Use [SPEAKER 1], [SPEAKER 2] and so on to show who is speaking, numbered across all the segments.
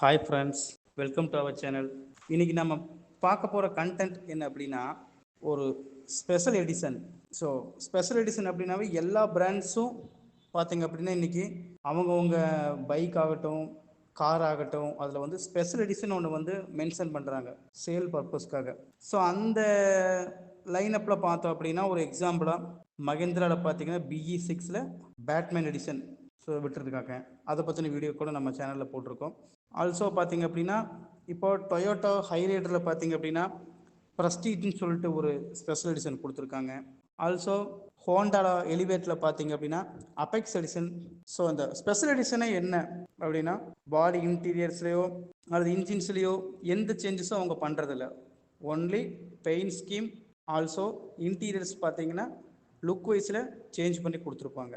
[SPEAKER 1] Hi friends, welcome to our channel. இன்றைக்கி நம்ம பார்க்க போகிற கண்டென்ட் என்ன அப்படின்னா, ஒரு special edition. So special edition அப்படின்னாவே எல்லா பிராண்ட்ஸும் பார்த்திங்க அப்படின்னா இன்றைக்கி அவங்கவுங்க பைக் ஆகட்டும், கார் ஆகட்டும், அதில் வந்து ஸ்பெஷல் எடிஷன் ஒன்று வந்து மென்ஷன் பண்ணுறாங்க சேல் பர்பஸ்க்காக. ஸோ அந்த லைனப்பில் பார்த்தோம் அப்படின்னா, ஒரு எக்ஸாம்பிளாக மகேந்திராவில் பார்த்தீங்கன்னா BE6 பேட்மேன் எடிஷன் ஸோ விட்டுருக்காங்க. அதை பற்றின வீடியோ கூட நம்ம சேனலில் போட்டிருக்கோம். ஆல்சோ பார்த்தீங்க அப்படின்னா, இப்போ டொயோட்டோ ஹைரைடரில் பார்த்தீங்க அப்படின்னா ப்ரஸ்டீஜ்னு சொல்லிட்டு ஒரு ஸ்பெஷல் எடிஷன் கொடுத்துருக்காங்க. ஆல்சோ ஹோண்டா எலிவேட்டில் பார்த்தீங்க அப்படின்னா அபெக்ஸ் எடிஷன். ஸோ அந்த ஸ்பெஷல் எடிஷனே என்ன அப்படின்னா, பாடி இன்டீரியர்ஸ்லேயோ அல்லது இன்ஜின்ஸ்லேயோ எந்த சேஞ்சஸும் அவங்க பண்ணுறதில்ல. Only paint scheme, also interiors பார்த்தீங்கன்னா லுக் வைஸில் சேஞ்ச் பண்ணி கொடுத்துருப்பாங்க.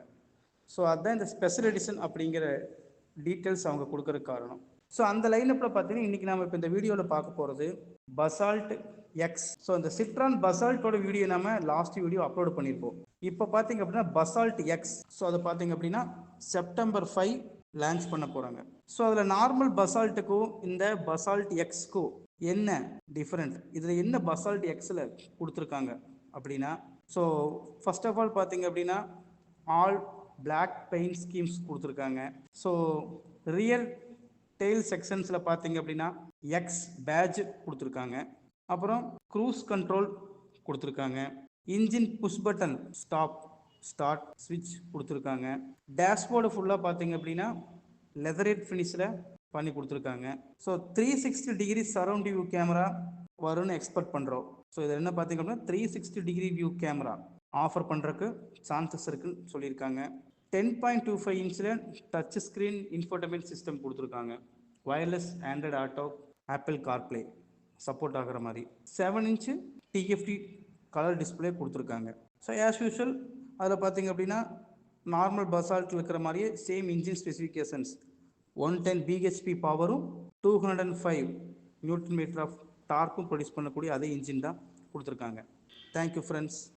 [SPEAKER 1] ஸோ அதுதான் இந்த ஸ்பெஷல் எடிஷன் அப்படிங்கிற டீட்டெயில்ஸ் அவங்க கொடுக்குற காரணம். ஸோ அந்த லைனப்பில் பார்த்தீங்கன்னா இன்றைக்கி நம்ம இப்போ இந்த வீடியோவில் பார்க்க போகிறது பசால்ட் எக்ஸ். ஸோ இந்த சிட்ரான் பசால்ட்டோட வீடியோ நம்ம லாஸ்ட் வீடியோ அப்லோட் பண்ணியிருப்போம். இப்போ பார்த்தீங்க அப்படின்னா பசால்ட் எக்ஸ். ஸோ அதை பார்த்தீங்க அப்படின்னா செப்டம்பர் 5 லான்ச் பண்ண போகிறாங்க. ஸோ அதில் நார்மல் பசால்ட்டுக்கும் இந்த பசால்ட் எக்ஸ்க்கும் என்ன டிஃப்ரெண்ட், இதில் என்ன பசால்ட் எக்ஸில் கொடுத்துருக்காங்க அப்படின்னா, ஸோ ஃபர்ஸ்ட் ஆஃப் ஆல் பார்த்தீங்க அப்படின்னா ஆல் பிளாக் பெயிண்ட் ஸ்கீம்ஸ் கொடுத்துருக்காங்க. ஸோ ரியர் டெயில் செக்ஷன்ஸில் பார்த்தீங்க அப்படின்னா எக்ஸ் பேட்ஜ் கொடுத்துருக்காங்க. அப்புறம் க்ரூஸ் கண்ட்ரோல் கொடுத்துருக்காங்க. இன்ஜின் புஷ் பட்டன் ஸ்டார்ட் ஸ்விட்ச் கொடுத்துருக்காங்க. டேஷ்போர்டு ஃபுல்லாக பார்த்தீங்க அப்படின்னா லெதரேட் ஃபினிஷில் பண்ணி கொடுத்துருக்காங்க. So 360 degree surround view camera வரும்னு எக்ஸ்பெக்ட் பண்ணுறோம். ஸோ இதில் என்ன பார்த்தீங்க அப்படின்னா 360 டிகிரி வியூ கேமரா ஆஃபர் பண்ணுறதுக்கு சான்சஸ் இருக்குன்னு சொல்லியிருக்காங்க. 10.25 இன்ச்சில் டச் ஸ்க்ரீன் இன்ஃபோர்டைன்மெண்ட் சிஸ்டம் கொடுத்துருக்காங்க. Wireless Android auto, apple CarPlay support ஆகிற மாதிரி 7 இன்ச்சு TFT கலர் டிஸ்பிளே கொடுத்துருக்காங்க. ஸோ ஆஸ் யூஷுவல் அதில் பார்த்தீங்க அப்படின்னா நார்மல் பசால்ட்டில் இருக்கிற மாதிரியே சேம் இன்ஜின் ஸ்பெசிஃபிகேஷன்ஸ் 110 BHP பவரும் 205 நியூட்டன் மீட்டர் ஆஃப் டார்க்கும் ப்ரொடியூஸ் பண்ணக்கூடிய அதே இன்ஜின் தான் கொடுத்துருக்காங்க. Thank you friends.